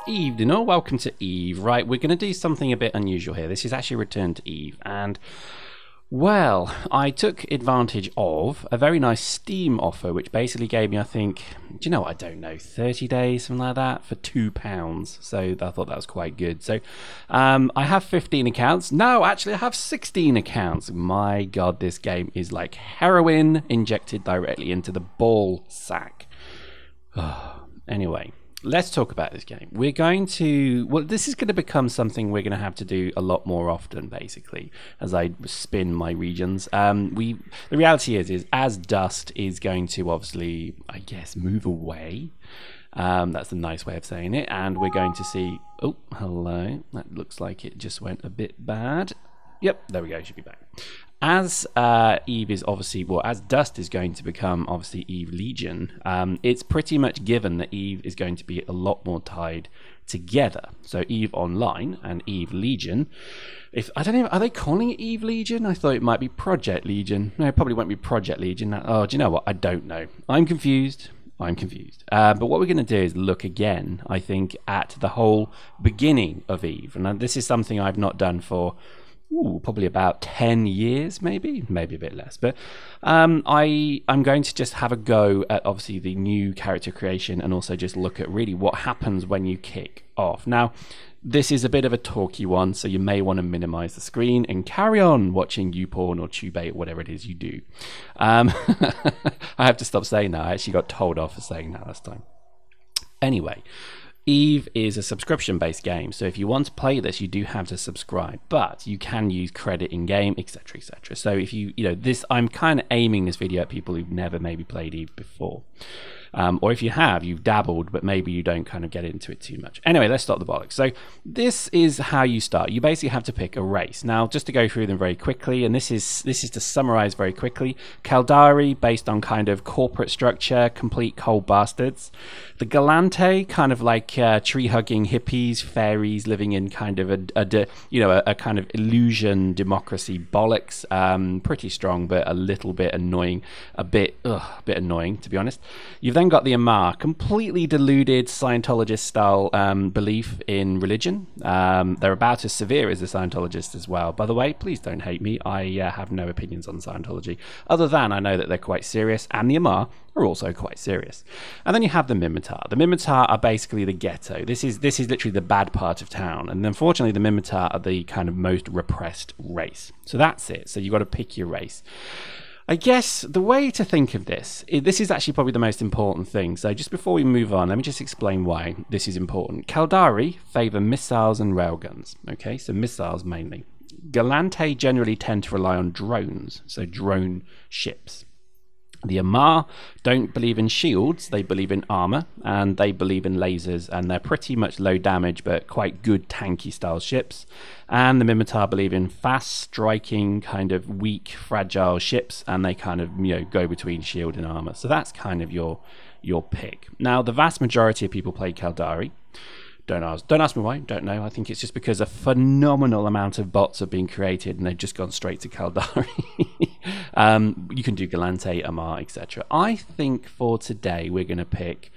Evening all, welcome to Eve. Right, we're going to do something a bit unusual here. This is actually Return to Eve, and well, I took advantage of a very nice Steam offer, which basically gave me, I think, do you know what, I don't know, 30 days, something like that, for £2. So I thought that was quite good. So I have 15 accounts. No, actually I have 16 accounts. My God, this game is like heroin injected directly into the ball sack. Anyway. Let's talk about this game. We're going to, well, this is going to become something we're going to have to do a lot more often, basically, as I spin my regions. The reality is as Dust is going to obviously, I guess, move away. That's a nice way of saying it. And we're going to see, oh, hello. That looks like it just went a bit bad. Yep, there we go, should be back. As Eve is obviously, well, as Dust is going to become obviously Eve Legion, it's pretty much given that Eve is going to be a lot more tied together. So Eve Online and Eve Legion, I don't know, are they calling it Eve Legion? I thought it might be Project Legion. No, it probably won't be Project Legion. Oh, do you know what? I don't know. I'm confused. But what we're going to do is look again, I think, at the whole beginning of Eve. And this is something I've not done for probably about 10 years, maybe a bit less. But I'm going to just have a go at obviously the new character creation and also just look at really what happens when you kick off. Now, this is a bit of a talky one, so you may want to minimize the screen and carry on watching YouPorn or Tubate or whatever it is you do. I have to stop saying that. I actually got told off for saying that last time. Anyway, Eve is a subscription-based game, so if you want to play this, you do have to subscribe, but you can use credit in-game, etc., etc. So if you know, this, I'm kind of aiming this video at people who've never maybe played Eve before. Or if you have, you've dabbled, but maybe you don't kind of get into it too much. Anyway, let's start the bollocks. So this is how you start. You basically have to pick a race. Now, just to go through them very quickly, and this is to summarize very quickly. Caldari, based on kind of corporate structure, complete cold bastards. The Galante, kind of like tree-hugging hippies, fairies living in kind of a kind of illusion democracy bollocks. Pretty strong, but a little bit annoying. A bit annoying, to be honest. You've then got the Amar, completely deluded Scientologist-style belief in religion. They're about as severe as the Scientologists as well. By the way, please don't hate me. I have no opinions on Scientology, other than I know that they're quite serious, and the Amar are also quite serious. And then you have the Mimitar. The Mimitar are basically the ghetto. This is literally the bad part of town. And unfortunately, the Mimitar are the kind of most repressed race. So that's it. So you've got to pick your race. I guess the way to think of this is actually probably the most important thing. So just before we move on, let me just explain why this is important. Caldari favour missiles and railguns. Okay, so missiles mainly. Galante generally tend to rely on drones, so drone ships. The Amar don't believe in shields, they believe in armor, and they believe in lasers, and they're pretty much low damage but quite good tanky style ships. And the Mimitar believe in fast striking, kind of weak, fragile ships, and they kind of, you know, go between shield and armor. So that's kind of your pick. Now, the vast majority of people play Caldari. Don't ask me why, don't know. I think it's just because a phenomenal amount of bots have been created and they've just gone straight to Caldari. You can do Galante, Amar, etc. I think for today we're going to pick,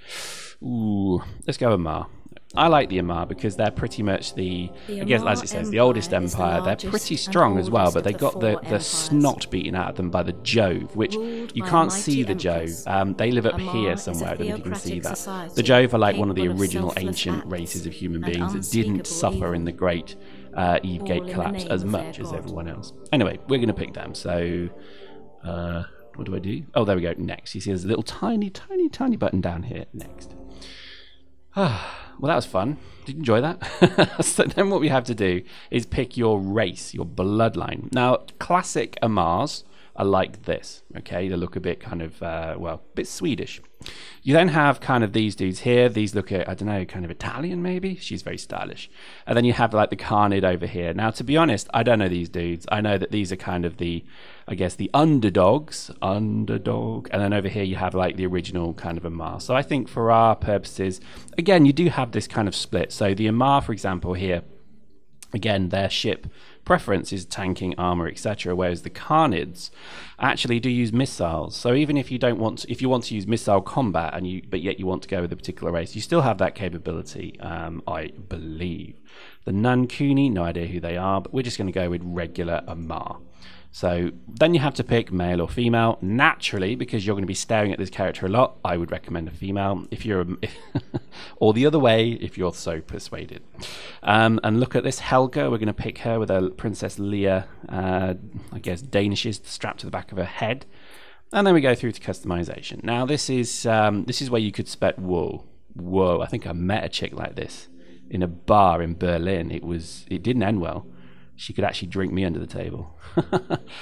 let's go Amar. I like the Amar because they're pretty much I guess as it says, the oldest empire. They're pretty strong as well, but they got the snot beaten out of them by the Jove, which you can't see the Jove. They live up here somewhere. I don't know if you can see that. The Jove are like one of the original ancient races of human beings that didn't suffer in the great Eve Gate collapse as much as everyone else. Anyway, we're going to pick them. So what do I do? Oh, there we go. Next. You see there's a little tiny button down here. Next. Well, that was fun. Did you enjoy that? So then what we have to do is pick your race, your bloodline. Now, classic Amars are like this, okay? They look a bit kind of, a bit Swedish. You then have kind of these dudes here. These look, I don't know, kind of Italian maybe? She's very stylish. And then you have like the Carnid over here. Now, to be honest, I don't know these dudes. I know that these are kind of the, I guess, the underdogs. And then over here you have like the original kind of Amar. So I think for our purposes, again, you do have this kind of split. So the Amar, for example, here, again, their ship preference is tanking, armor, etc. Whereas the Carnids actually do use missiles. So even if you don't want, if you want to use missile combat but yet you want to go with a particular race, you still have that capability. I believe the Nankuni, no idea who they are, but we're just going to go with regular Amar. So then you have to pick male or female. Naturally, because you're going to be staring at this character a lot, I would recommend a female. If you're or the other way, if you're so persuaded. And look at this Helga. We're going to pick her with a Princess Leia, I guess Danishes strapped to the back of her head. And then we go through to customization. Now this is where you could spec. Whoa! I think I met a chick like this in a bar in Berlin. It didn't end well. She could actually drink me under the table.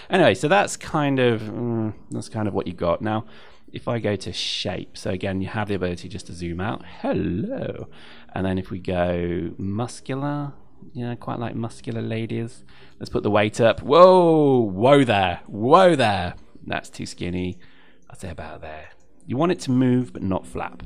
Anyway, so that's kind of what you got. Now, if I go to shape, so again, you have the ability just to zoom out. Hello. And then if we go muscular, yeah, quite like muscular ladies. Let's put the weight up. Whoa there. That's too skinny. I'd say about there. You want it to move, but not flap.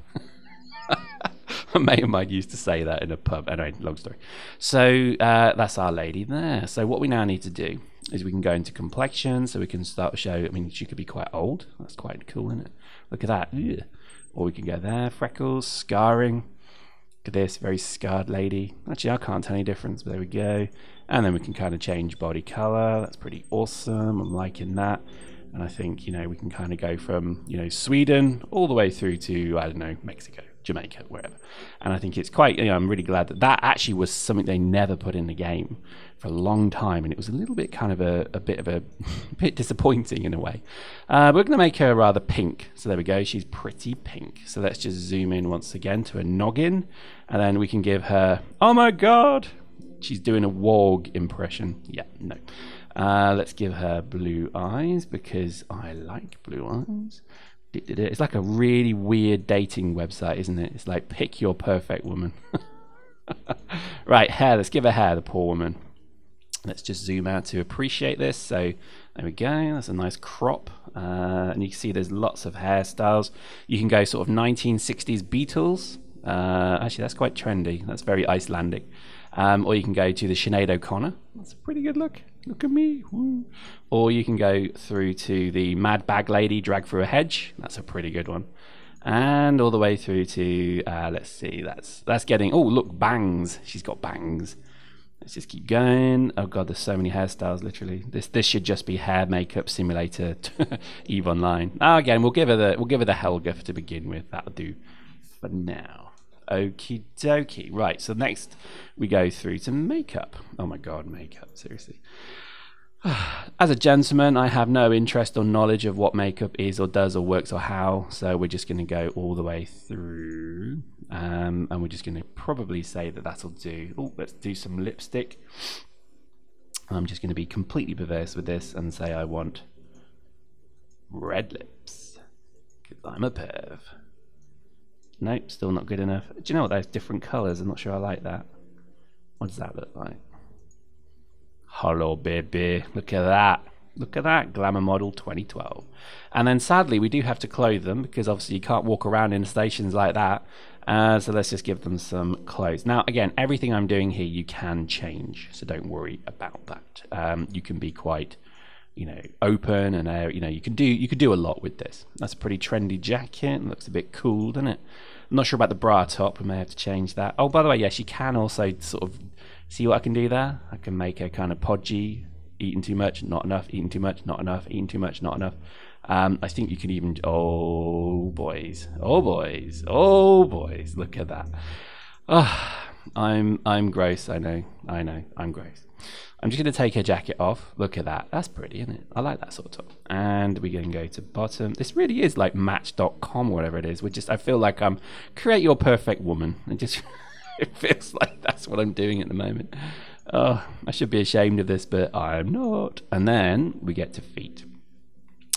A mate of mine used to say that in a pub. Anyway, long story. So that's our lady there. So what we now need to do is we can go into complexion, so we can start to show. I mean, she could be quite old. That's quite cool, isn't it? Look at that. Ugh. Or we can go there, freckles, scarring. Look at this, very scarred lady. Actually, I can't tell any difference, but there we go. And then we can kind of change body color. That's pretty awesome. I'm liking that. And I think, you know, we can kind of go from, you know, Sweden all the way through to, I don't know, Mexico, Jamaica, wherever. And I think it's quite, you know, I'm really glad that that actually was something they never put in the game for a long time, and it was a little bit kind of a bit disappointing in a way. We're going to make her rather pink. So there we go. She's pretty pink. So let's just zoom in once again to a noggin, and then we can give her, oh my God, she's doing a warg impression. Yeah, no. Let's give her blue eyes because I like blue eyes. It's like a really weird dating website, isn't it? It's like pick your perfect woman. Right, hair. Let's give her hair, the poor woman. Let's just zoom out to appreciate this. So there we go. That's a nice crop. And you can see there's lots of hairstyles. You can go sort of 1960s Beatles. Actually, that's quite trendy. That's very Icelandic. Or you can go to the Sinead O'Connor. That's a pretty good look. Look at me. Woo. Or you can go through to the Mad Bag Lady, drag through a hedge. That's a pretty good one. And all the way through to, let's see, that's getting, oh, look, bangs. She's got bangs. Let's just keep going. Oh God, there's so many hairstyles, literally. This should just be hair makeup simulator EVE Online. Now again, we'll give her the Helga to begin with. That'll do for now. Okie dokie. Right, so next we go through to makeup. Oh my God, makeup, seriously. As a gentleman, I have no interest or knowledge of what makeup is or does or works or how, so we're just going to go all the way through, and we're just going to probably say that that'll do. Oh, let's do some lipstick. I'm just going to be completely perverse with this and say I want red lips, because I'm a perv. Nope, still not good enough. Do you know what? There's different colours. I'm not sure I like that. What does that look like? Hello, baby. Look at that. Look at that. Glamour Model 2012. And then sadly, we do have to clothe them because obviously you can't walk around in stations like that. So let's just give them some clothes. Now, again, everything I'm doing here, you can change. So don't worry about that. You can be quite, you know, open and, you know, you could do a lot with this. That's a pretty trendy jacket. Looks a bit cool, doesn't it? I'm not sure about the bra top. We may have to change that. Oh, by the way, yes, you can also sort of see what I can do there. I can make her kind of podgy, eating too much, not enough, eating too much, not enough, eating too much, not enough. I think you can even, oh boys, look at that. Oh, I'm gross. I know, I'm gross. I'm just going to take her jacket off. Look at that. That's pretty, isn't it? I like that sort of top. And we're going to go to bottom. This really is like Match.com or whatever it is. I feel like I'm create your perfect woman. It feels like that's what I'm doing at the moment. Oh, I should be ashamed of this, but I'm not. And then we get to feet.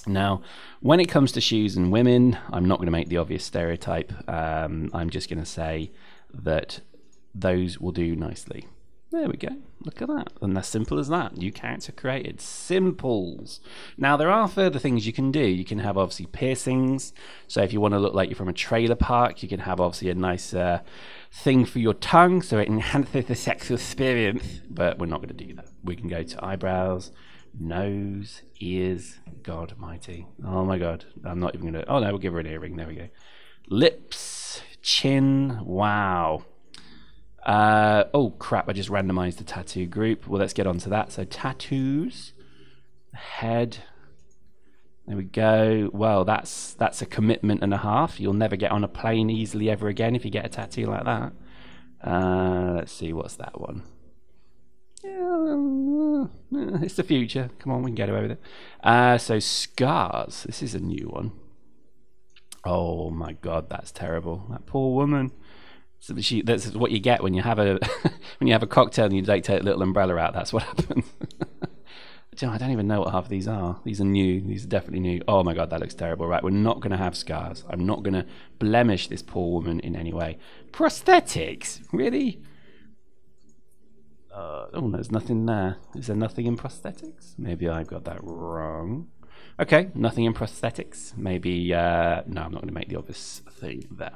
Now, when it comes to shoes and women, I'm not going to make the obvious stereotype. I'm just going to say that those will do nicely. There we go. Look at that. And as simple as that. New character created. Simples. Now, there are further things you can do. You can have, obviously, piercings. So if you want to look like you're from a trailer park, you can have, obviously, a nice thing for your tongue so it enhances the sexual experience. But we're not going to do that. We can go to eyebrows, nose, ears. God almighty. Oh, my God. I'm not even going to... Oh, no, we'll give her an earring. There we go. Lips, chin. Wow. Oh crap, I just randomized the tattoo group. Well, let's get on to that. So tattoos, head, there we go. Well, that's a commitment and a half. You'll never get on a plane easily ever again if you get a tattoo like that. Let's see, what's that one? It's the future. Come on, we can get away with it. So scars, this is a new one. Oh my God, that's terrible. That poor woman. So that's what you get when you have a when you have a cocktail and you take a little umbrella out. That's what happens. I don't even know what half of these are. These are new. These are definitely new. Oh my God, that looks terrible. Right, we're not going to have scars. I'm not going to blemish this poor woman in any way. Prosthetics? Really? Oh, there's nothing there. Is there nothing in prosthetics? Maybe I've got that wrong. Okay, nothing in prosthetics. Maybe, no, I'm not going to make the obvious thing there.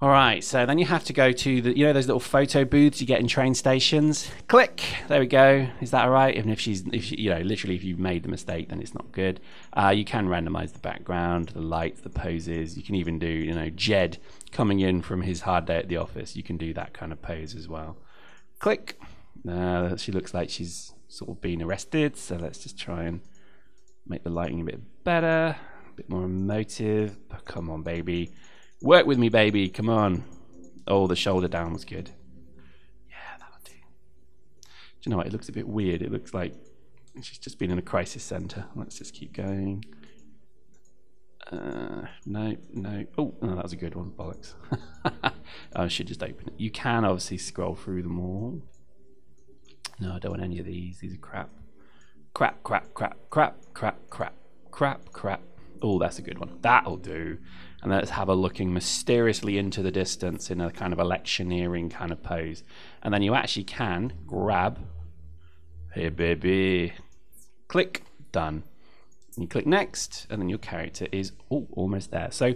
All right, so then you have to go to the, you know, those little photo booths you get in train stations. Click. There we go. Is that all right? Even if she, you know, literally, if you've made the mistake, then it's not good. You can randomize the background, the lights, the poses. You can even do, you know, Jed coming in from his hard day at the office. You can do that kind of pose as well. Click. She looks like she's sort of been arrested. So let's just try and make the lighting a bit better, a bit more emotive. Come on, baby. Work with me, baby. Come on. Oh, the shoulder down was good. Yeah, that'll do. Do you know what? It looks a bit weird. It looks like she's just been in a crisis center. Let's just keep going. No. Oh, no, that was a good one. Bollocks. I should just open it. You can obviously scroll through them all. No, I don't want any of these. These are crap. Crap. Oh, that's a good one. That'll do. And let's have a looking mysteriously into the distance in a kind of electioneering kind of pose. And then you actually can grab, hey baby, click, done. You click next, and then your character is almost there. So,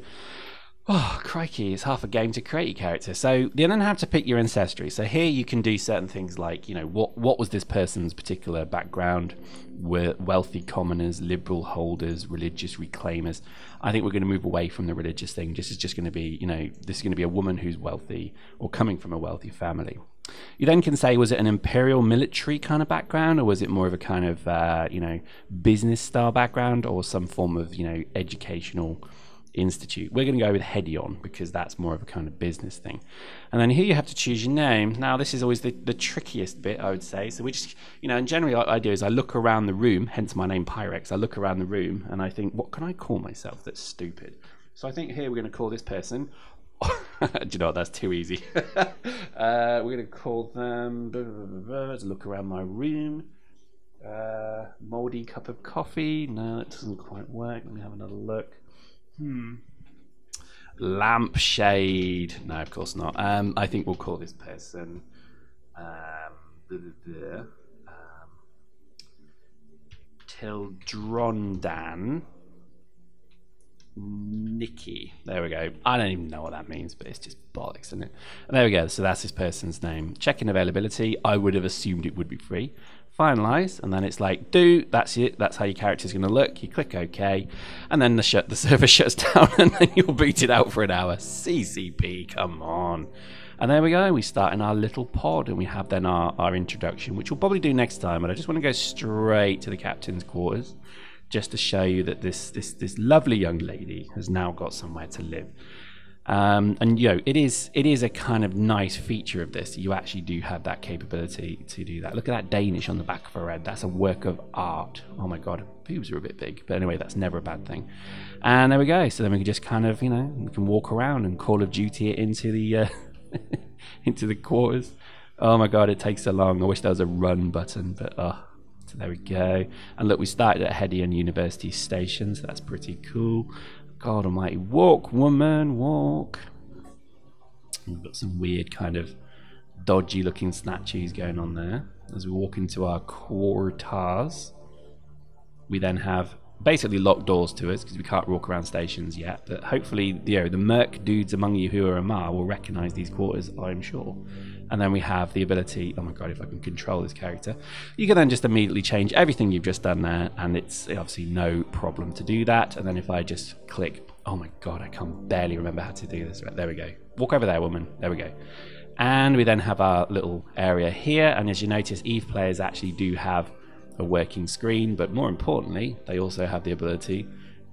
oh, crikey, it's half a game to create your character. So you then have to pick your ancestry. So here you can do certain things like, you know, what was this person's particular background? Were wealthy commoners, liberal holders, religious reclaimers? I think we're going to move away from the religious thing. This is just going to be, you know, this is going to be a woman who's wealthy or coming from a wealthy family. You then can say, was it an imperial military kind of background, or was it more of a kind of, you know, business style background, or some form of, you know, educational institute? We're going to go with Hedion because that's more of a kind of business thing. And then here you have to choose your name. Now this is always the trickiest bit, I would say. So we just, you know, and generally what I do is I look around the room, hence my name Pyrex. I look around the room and I think, what can I call myself that's stupid? So I think here we're going to call this person, do you know what, that's too easy. We're going to call them, let's look around my room. Moldy cup of coffee. No, that doesn't quite work. Let me have another look. Lampshade. No, of course not. I think we'll call this person Tildrondan Nikki. There we go. I don't even know what that means, but it's just bollocks, isn't it? And there we go. So that's this person's name. Checking availability. I would have assumed it would be free. Finalize, and then it's like, that's it, that's how your character's going to look. You click OK, and then the server shuts down, and then you'll boot it out for an hour. CCP, come on. And there we go, we start in our little pod, and we have then our introduction, which we'll probably do next time, but I just want to go straight to the captain's quarters, just to show you that this lovely young lady has now got somewhere to live. And you know, it is a kind of nice feature of this. You actually do have that capability to do that. Look at that Danish on the back of her head. That's a work of art. Oh my God, boobs are a bit big, but anyway, that's never a bad thing. And there we go. So then we can just kind of, you know, we can walk around and Call of Duty it into the into the quarters. Oh my God, it takes so long. I wish there was a run button, but so there we go. And look, we started at Hedion University Station, so that's pretty cool. God almighty, walk, woman, walk. We've got some weird kind of dodgy looking statues going on there. As we walk into our quarters, we then have basically locked doors to us because we can't walk around stations yet, but hopefully the merc dudes among you who are Amar will recognize these quarters, I'm sure. And then we have the ability, oh my god, if I can control this character, you can then just immediately change everything you've just done there, and it's obviously no problem to do that. And then if I just click, oh my god, I can barely remember how to do this. Right, there we go. Walk over there, woman. There we go. And we then have our little area here, and as you notice, EVE players actually do have a working screen, but more importantly, they also have the ability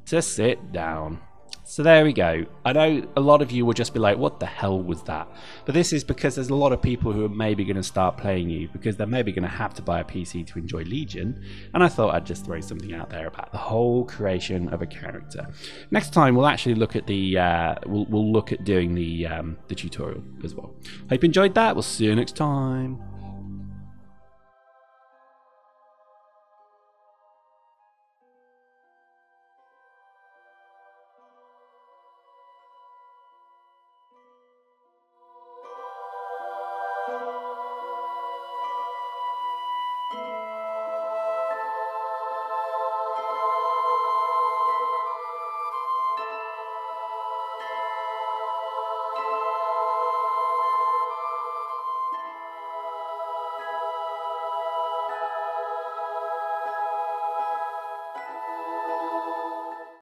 to sit down. So there we go. I know a lot of you will just be like, what the hell was that? But this is because there's a lot of people who are maybe going to start playing EVE because they're maybe going to have to buy a PC to enjoy Legion, and I thought I'd just throw something out there about the whole creation of a character. Next time we'll actually look at the we'll look at doing the tutorial as well. Hope you enjoyed that. We'll see you next time.